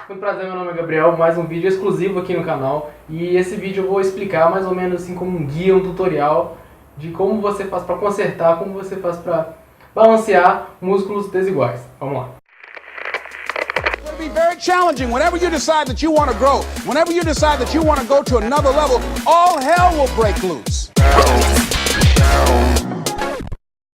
Muito prazer, meu nome é Gabriel, mais um vídeo exclusivo aqui no canal. E esse vídeo eu vou explicar mais ou menos assim como um guia, um tutorial de como você faz para consertar, como você faz para balancear músculos desiguais. Vamos lá. It's going to be very challenging. Whenever you decide that you want to grow, whenever you decide that you want to go to another level, all hell will break loose.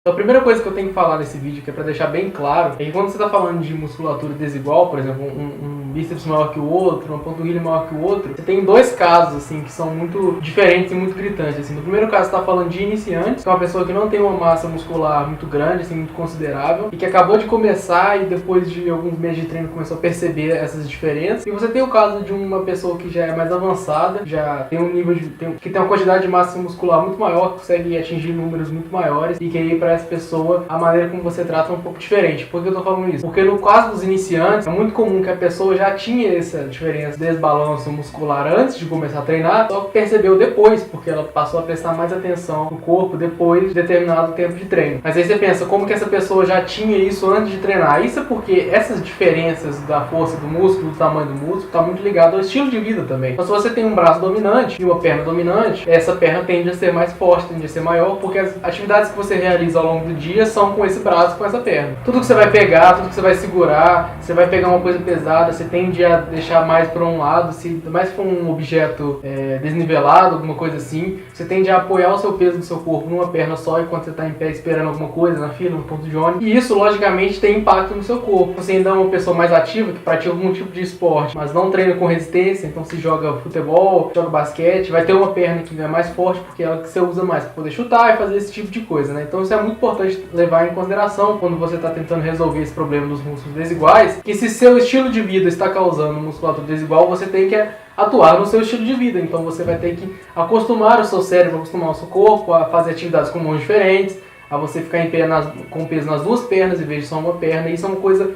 Então a primeira coisa que eu tenho que falar nesse vídeo, que é para deixar bem claro, é que quando você está falando de musculatura desigual, por exemplo, um bíceps maior que o outro, uma panturrilha maior que o outro, você tem dois casos assim que são muito diferentes e muito gritantes. Assim. No primeiro caso, você está falando de iniciantes, que é uma pessoa que não tem uma massa muscular muito grande, assim, muito considerável, e que acabou de começar e depois de alguns meses de treino começou a perceber essas diferenças. E você tem o caso de uma pessoa que já é mais avançada, já tem um nível que tem uma quantidade de massa muscular muito maior, que consegue atingir números muito maiores, e que aí para essa pessoa a maneira como você trata é um pouco diferente. Por que eu tô falando isso? Porque no caso dos iniciantes, é muito comum que a pessoa já tinha essa diferença, desbalanço muscular antes de começar a treinar, só que percebeu depois, porque ela passou a prestar mais atenção no corpo depois de determinado tempo de treino. Mas aí você pensa, como que essa pessoa já tinha isso antes de treinar? Isso é porque essas diferenças da força do músculo, do tamanho do músculo, está muito ligado ao estilo de vida também. Então se você tem um braço dominante e uma perna dominante, essa perna tende a ser mais forte, tende a ser maior, porque as atividades que você realiza ao longo do dia são com esse braço, com essa perna. Tudo que você vai pegar, tudo que você vai segurar, você vai pegar uma coisa pesada, você tende a deixar mais para um lado, se mais for um objeto desnivelado, alguma coisa assim, você tende a apoiar o seu peso do seu corpo numa perna só enquanto você está em pé esperando alguma coisa na fila, no ponto de ônibus. E isso, logicamente, tem impacto no seu corpo. Você ainda é uma pessoa mais ativa, que pratica algum tipo de esporte, mas não treina com resistência, então se joga futebol, joga basquete, vai ter uma perna que é mais forte, porque é ela que você usa mais para poder chutar e fazer esse tipo de coisa, né? Então isso é muito importante levar em consideração quando você está tentando resolver esse problema dos músculos desiguais, que se seu estilo de vida está causando musculatura desigual, você tem que atuar no seu estilo de vida. Então você vai ter que acostumar o seu cérebro, acostumar o seu corpo a fazer atividades com mãos diferentes, a você ficar em pé com peso nas duas pernas em vez de só uma perna. Isso é uma coisa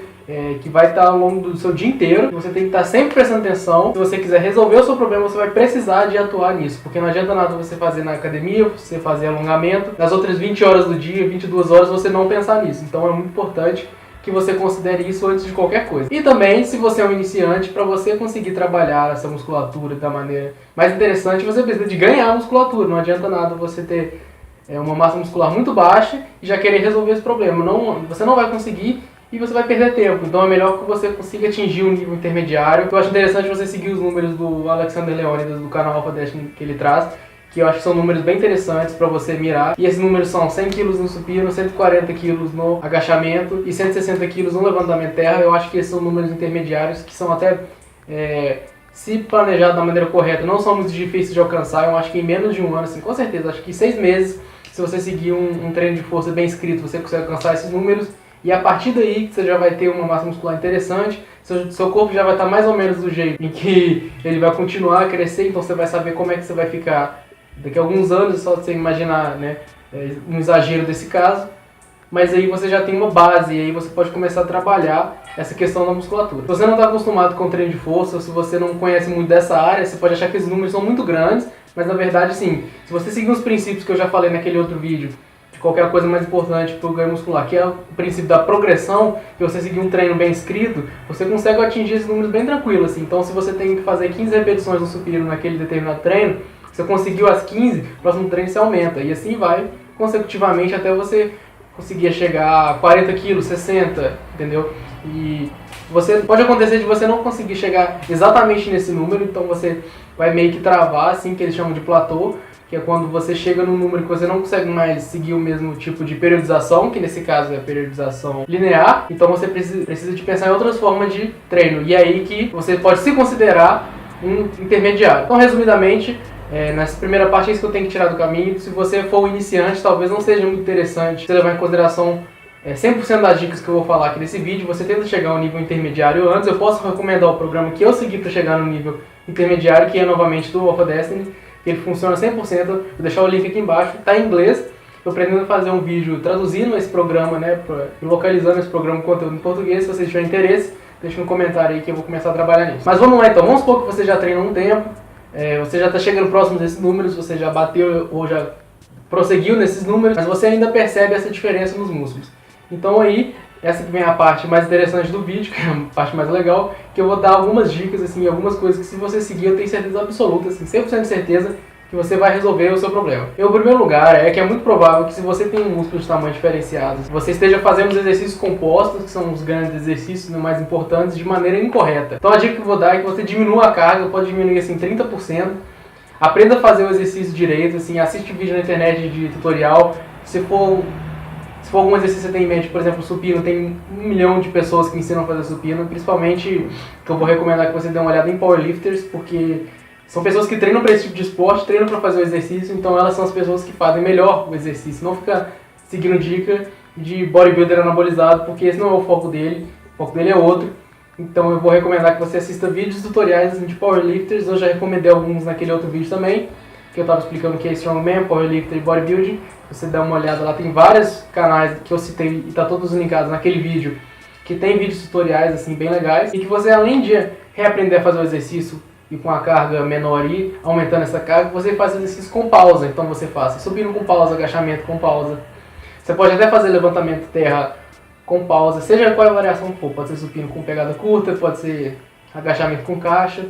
que vai estar ao longo do seu dia inteiro. Você tem que estar sempre prestando atenção. Se você quiser resolver o seu problema, você vai precisar de atuar nisso, porque não adianta nada você fazer na academia, você fazer alongamento, nas outras 20 horas do dia, 22 horas, você não pensar nisso. Então é muito importante que você considere isso antes de qualquer coisa. E também, se você é um iniciante, para você conseguir trabalhar essa musculatura da maneira mais interessante, você precisa de ganhar musculatura. Não adianta nada você ter uma massa muscular muito baixa e já querer resolver esse problema. Você não vai conseguir e você vai perder tempo. Então é melhor que você consiga atingir um nível intermediário. Eu acho interessante você seguir os números do Alexander Leônidas, do canal Alpha Destiny, que ele traz, que eu acho que são números bem interessantes para você mirar. E esses números são 100 kg no supino, 140 kg no agachamento e 160 kg no levantamento terra. Eu acho que esses são números intermediários que são até, se planejado da maneira correta, não são muito difíceis de alcançar. Eu acho que em menos de um ano, assim, com certeza, acho que em 6 meses, se você seguir um treino de força bem escrito, você consegue alcançar esses números. E a partir daí você já vai ter uma massa muscular interessante, seu corpo já vai estar mais ou menos do jeito em que ele vai continuar a crescer, então você vai saber como é que você vai ficar daqui a alguns anos, só você imaginar, né, um exagero desse caso. Mas aí você já tem uma base e aí você pode começar a trabalhar essa questão da musculatura. Se você não está acostumado com treino de força, se você não conhece muito dessa área, você pode achar que esses números são muito grandes, mas na verdade sim, se você seguir os princípios que eu já falei naquele outro vídeo, qualquer coisa mais importante para o ganho muscular, que é o princípio da progressão, que você seguir um treino bem escrito, você consegue atingir esses números bem tranquilo, assim. Então se você tem que fazer 15 repetições no supino naquele determinado treino, você conseguiu as 15, no próximo treino você aumenta, e assim vai consecutivamente até você conseguir chegar a 40 kg, 60, entendeu? E pode acontecer de você não conseguir chegar exatamente nesse número, então você vai meio que travar, assim, que eles chamam de platô, que é quando você chega num número que você não consegue mais seguir o mesmo tipo de periodização, que nesse caso é a periodização linear, então você precisa de pensar em outras formas de treino, e é aí que você pode se considerar um intermediário. Então, resumidamente, nessa primeira parte é isso que eu tenho que tirar do caminho. Se você for um iniciante, talvez não seja muito interessante você levar em consideração 100% das dicas que eu vou falar aqui nesse vídeo. Você tenta chegar ao nível intermediário antes. Eu posso recomendar o programa que eu segui para chegar no nível intermediário, que é novamente do Alpha Destiny, que ele funciona 100%. Vou deixar o link aqui embaixo, está em inglês. Eu pretendo fazer um vídeo traduzindo esse programa, né, localizando esse programa com conteúdo em português. Se você tiver interesse, deixa no comentário aí que eu vou começar a trabalhar nisso. Mas vamos lá então, vamos supor que você já treina um tempo, você já está chegando próximo desses números, você já bateu ou já prosseguiu nesses números, mas você ainda percebe essa diferença nos músculos. Então aí essa que vem a parte mais interessante do vídeo, que é a parte mais legal, que eu vou dar algumas dicas, assim, algumas coisas que se você seguir eu tenho certeza absoluta, assim, 100% de certeza que você vai resolver o seu problema. Em primeiro lugar, é que é muito provável que se você tem um músculo de tamanho diferenciado, você esteja fazendo os exercícios compostos, que são os grandes exercícios mais importantes, de maneira incorreta. Então a dica que eu vou dar é que você diminua a carga, pode diminuir assim 30%, aprenda a fazer o exercício direito, assim, assiste vídeo na internet de tutorial. Se for algum exercício que você tem em mente, por exemplo, supino, tem 1 milhão de pessoas que ensinam a fazer supino, principalmente que eu vou recomendar que você dê uma olhada em powerlifters, porque são pessoas que treinam para esse tipo de esporte, treinam para fazer o exercício, então elas são as pessoas que fazem melhor o exercício. Não fica seguindo dica de bodybuilder anabolizado, porque esse não é o foco dele é outro. Então eu vou recomendar que você assista vídeos tutoriais de powerlifters. Eu já recomendei alguns naquele outro vídeo também, que eu estava explicando o que é Strongman, powerlifter e bodybuilding. Você dá uma olhada lá, tem vários canais que eu citei e tá todos linkados naquele vídeo, que tem vídeos tutoriais assim bem legais, e que você, além de reaprender a fazer o exercício e com a carga menor e aumentando essa carga, você faz exercício com pausa. Então você faz supino com pausa, agachamento com pausa. Você pode até fazer levantamento terra com pausa, seja qual a variação for. Pode ser supino com pegada curta, pode ser agachamento com caixa,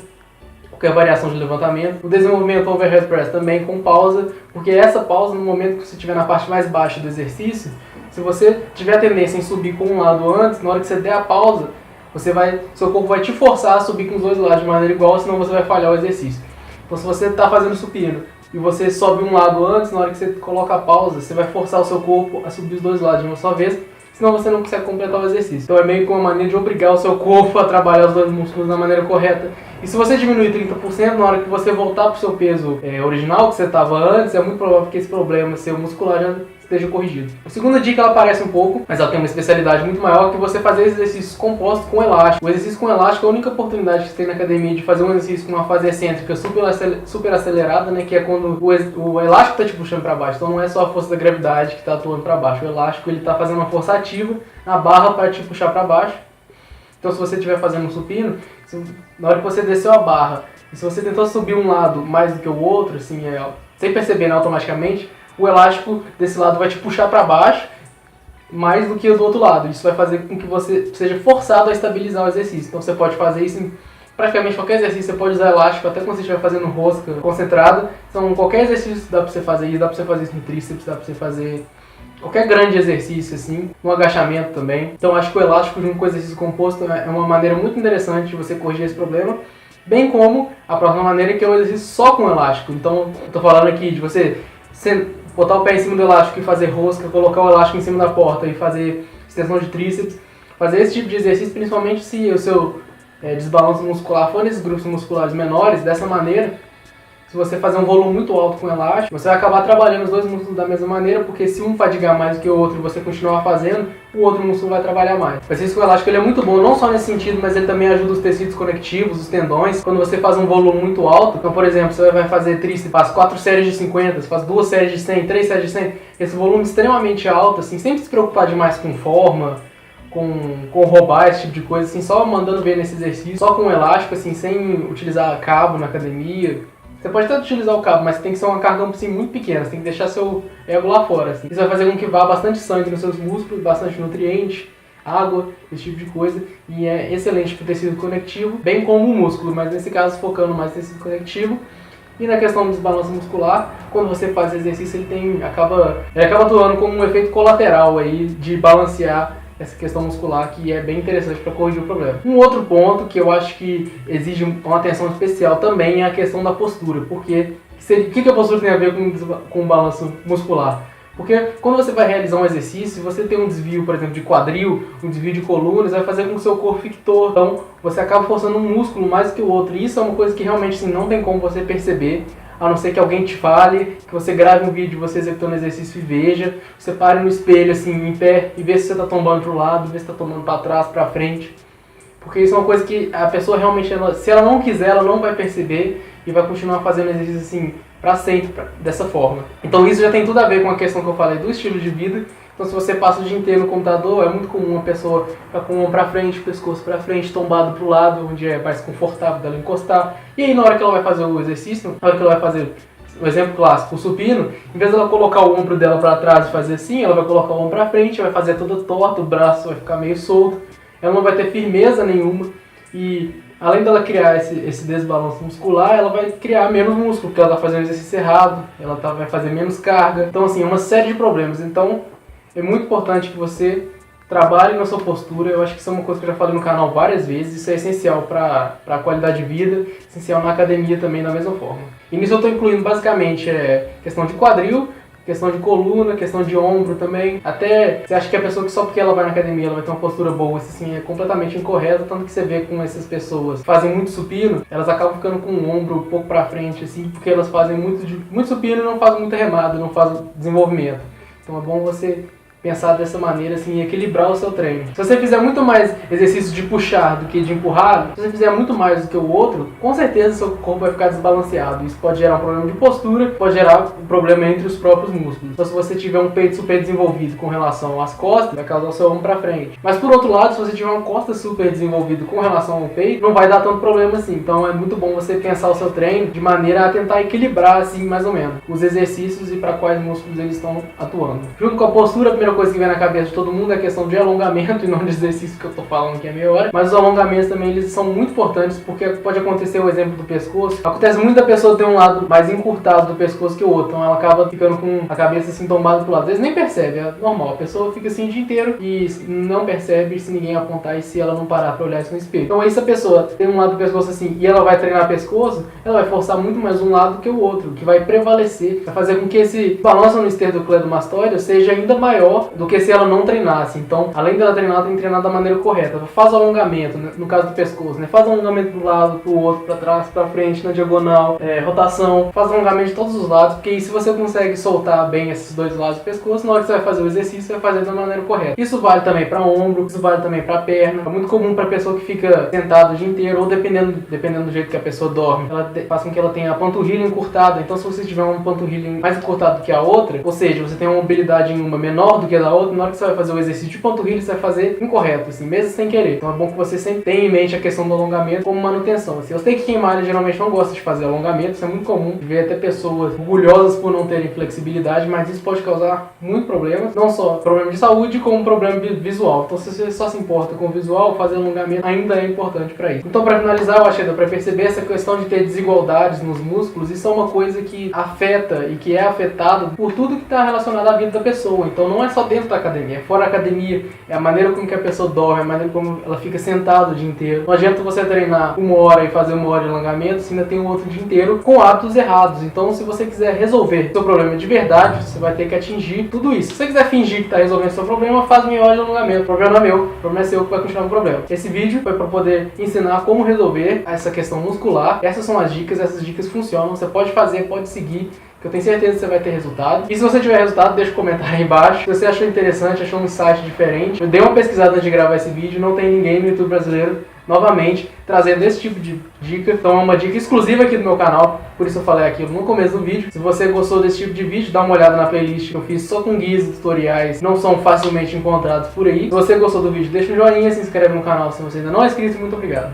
qualquer variação de levantamento. O desenvolvimento overhead press também com pausa, porque essa pausa, no momento que você estiver na parte mais baixa do exercício, se você tiver a tendência em subir com um lado antes, na hora que você der a pausa, seu corpo vai te forçar a subir com os dois lados de maneira igual, senão você vai falhar o exercício. Então se você está fazendo supino e você sobe um lado antes, na hora que você coloca a pausa, você vai forçar o seu corpo a subir os dois lados de uma só vez, senão você não consegue completar o exercício. Então é meio que uma maneira de obrigar o seu corpo a trabalhar os dois músculos da maneira correta. E se você diminuir 30%, na hora que você voltar para o seu peso original, que você estava antes, é muito provável que esse problema seu muscular já esteja corrigido. A segunda dica, ela parece um pouco, mas ela tem uma especialidade muito maior, que você fazer exercícios compostos com elástico. O exercício com elástico é a única oportunidade que você tem na academia de fazer um exercício com uma fase excêntrica super acelerada, né, que é quando o elástico está te puxando para baixo. Então não é só a força da gravidade que está atuando para baixo. O elástico ele está fazendo uma força ativa na barra para te puxar para baixo. Então se você estiver fazendo um supino, na hora que você desceu a barra, e se você tentou subir um lado mais do que o outro, assim, sem perceber, né, automaticamente, o elástico desse lado vai te puxar para baixo mais do que o do outro lado. Isso vai fazer com que você seja forçado a estabilizar o exercício. Então você pode fazer isso em praticamente qualquer exercício. Você pode usar elástico até quando você estiver fazendo rosca concentrada. Então qualquer exercício dá para você fazer isso. Dá para você fazer isso no tríceps, dá para você fazer qualquer grande exercício assim, no agachamento também. Então acho que o elástico junto com o exercício composto é uma maneira muito interessante de você corrigir esse problema. Bem como a próxima maneira, que é o exercício só com elástico. Então eu tô falando aqui de você botar o pé em cima do elástico e fazer rosca, colocar o elástico em cima da porta e fazer extensão de tríceps, fazer esse tipo de exercício, principalmente se o seu desbalanço muscular for nesses grupos musculares menores. Dessa maneira, se você fazer um volume muito alto com elástico, você vai acabar trabalhando os dois músculos da mesma maneira, porque se um fadigar mais do que o outro e você continuar fazendo, o outro músculo vai trabalhar mais. O exercício com elástico ele é muito bom, não só nesse sentido, mas ele também ajuda os tecidos conectivos, os tendões. Quando você faz um volume muito alto, então por exemplo, você vai fazer tríceps, faz 4 séries de 50, faz 2 séries de 100, 3 séries de 100, esse volume extremamente alto, assim, sem se preocupar demais com forma, com roubar, esse tipo de coisa, assim, só mandando ver nesse exercício, só com elástico, assim, sem utilizar cabo na academia. Você pode até utilizar o cabo, mas tem que ser uma carga assim, muito pequena, você tem que deixar seu ego lá fora. Assim. Isso vai fazer com que vá bastante sangue nos seus músculos, bastante nutriente, água, esse tipo de coisa. E é excelente para o tecido conectivo, bem como o músculo, mas nesse caso focando mais no tecido conectivo. E na questão do desbalanço muscular, quando você faz exercício, ele acaba atuando como um efeito colateral aí de balancear essa questão muscular, que é bem interessante para corrigir o problema. Um outro ponto que eu acho que exige uma atenção especial também é a questão da postura. Porque o que a postura tem a ver com o balanço muscular? Porque quando você vai realizar um exercício, você tem um desvio, por exemplo, de quadril, um desvio de colunas, vai fazer com que o seu corpo fique torto. Então você acaba forçando um músculo mais do que o outro. E isso é uma coisa que realmente assim, não tem como você perceber, a não ser que alguém te fale, que você grave um vídeo de você executando exercício e veja. Você pare no espelho, assim, em pé, e vê se você está tombando para o lado, vê se está tombando para trás, para frente. Porque isso é uma coisa que a pessoa realmente, se ela não quiser, ela não vai perceber e vai continuar fazendo exercício assim, para sempre, dessa forma. Então isso já tem tudo a ver com a questão que eu falei do estilo de vida. Então se você passa o dia inteiro no computador, é muito comum uma pessoa ficar com o ombro para frente, o pescoço para frente, tombado para o lado, onde é mais confortável dela encostar. E aí na hora que ela vai fazer o exercício, na hora que ela vai fazer o exemplo clássico, o supino, em vez dela colocar o ombro dela para trás e fazer assim, ela vai colocar o ombro para frente, vai fazer toda torta, o braço vai ficar meio solto, ela não vai ter firmeza nenhuma e além dela criar esse desbalanço muscular, ela vai criar menos músculo, porque ela está fazendo exercício errado, ela vai fazer menos carga, então assim, é uma série de problemas. Então é muito importante que você trabalhe na sua postura. Eu acho que isso é uma coisa que eu já falei no canal várias vezes. Isso é essencial para a qualidade de vida, essencial na academia também da mesma forma. E nisso eu estou incluindo basicamente questão de quadril, questão de coluna, questão de ombro também. Até você acha que a pessoa que só porque ela vai na academia ela vai ter uma postura boa, isso assim é completamente incorreto. Tanto que você vê com essas pessoas que fazem muito supino, elas acabam ficando com o ombro um pouco para frente, assim, porque elas fazem muito supino e não fazem muita remada, não fazem desenvolvimento. Então é bom você pensar dessa maneira, assim, e equilibrar o seu treino. Se você fizer muito mais exercício de puxar do que de empurrar, se você fizer muito mais do que o outro, com certeza seu corpo vai ficar desbalanceado. Isso pode gerar um problema de postura, pode gerar um problema entre os próprios músculos. Então se você tiver um peito super desenvolvido com relação às costas, vai causar o seu ombro para frente. Mas por outro lado, se você tiver uma costa super desenvolvida com relação ao peito, não vai dar tanto problema assim. Então é muito bom você pensar o seu treino de maneira a tentar equilibrar, assim, mais ou menos, os exercícios e para quais músculos eles estão atuando. Junto com a postura, a primeira coisa que vem na cabeça de todo mundo é a questão de alongamento e não de exercício que eu tô falando aqui a meia hora. Mas os alongamentos também eles são muito importantes porque pode acontecer o exemplo do pescoço. Acontece muito da pessoa ter um lado mais encurtado do pescoço que o outro, então ela acaba ficando com a cabeça assim tombada pro lado. Às vezes nem percebe, é normal. A pessoa fica assim o dia inteiro e não percebe se ninguém apontar e se ela não parar pra olhar isso no espelho. Então aí se a pessoa tem um lado do pescoço assim e ela vai treinar pescoço, ela vai forçar muito mais um lado que o outro, que vai prevalecer, vai fazer com que esse balanço no esternocleidomastoide seja ainda maior do que se ela não treinasse. Então, além dela treinar, ela tem que treinar da maneira correta. Faz o alongamento, né? No caso do pescoço, né? Faz o alongamento do lado, pro outro, pra trás, pra frente, na diagonal, rotação. Faz o alongamento de todos os lados, porque aí se você consegue soltar bem esses dois lados do pescoço, na hora que você vai fazer o exercício, você vai fazer da maneira correta. Isso vale também pra ombro, isso vale também pra perna. É muito comum pra pessoa que fica sentada o dia inteiro, ou dependendo do jeito que a pessoa dorme, ela faz com que ela tenha a panturrilha encurtada. Então, se você tiver uma panturrilha mais encurtada do que a outra, ou seja, você tem uma mobilidade em uma menor do que a da outra, na hora que você vai fazer o exercício de panturrilha, você vai fazer incorreto, assim, mesmo sem querer. Então é bom que você sempre tenha em mente a questão do alongamento como manutenção. Assim, eu sei que quem malha geralmente não gosta de fazer alongamento, isso é muito comum, de ver até pessoas orgulhosas por não terem flexibilidade, mas isso pode causar muito problema, não só problema de saúde, como problema visual. Então se você só se importa com o visual, fazer alongamento ainda é importante para isso. Então para finalizar, eu acho que dá para perceber essa questão de ter desigualdades nos músculos, isso é uma coisa que afeta e que é afetado por tudo que está relacionado à vida da pessoa. Então não é só dentro da academia, é fora da academia, é a maneira como que a pessoa dorme, a maneira como ela fica sentada o dia inteiro. Não adianta você treinar 1 hora e fazer 1 hora de alongamento se ainda tem um outro dia inteiro com hábitos errados. Então se você quiser resolver seu problema de verdade, você vai ter que atingir tudo isso. Se você quiser fingir que está resolvendo seu problema, faz 1 hora de alongamento. O problema não é meu, o problema é seu que vai continuar o problema. Esse vídeo foi para poder ensinar como resolver essa questão muscular. Essas são as dicas, essas dicas funcionam, você pode fazer, pode seguir, que eu tenho certeza que você vai ter resultado. E se você tiver resultado, deixa um comentário aí embaixo. Se você achou interessante, achou um insight diferente, eu dei uma pesquisada antes de gravar esse vídeo, não tem ninguém no YouTube brasileiro, novamente, trazendo esse tipo de dica. Então é uma dica exclusiva aqui do meu canal, por isso eu falei aquilo no começo do vídeo. Se você gostou desse tipo de vídeo, dá uma olhada na playlist que eu fiz só com guias e tutoriais, não são facilmente encontrados por aí. Se você gostou do vídeo, deixa um joinha, se inscreve no canal se você ainda não é inscrito. Muito obrigado.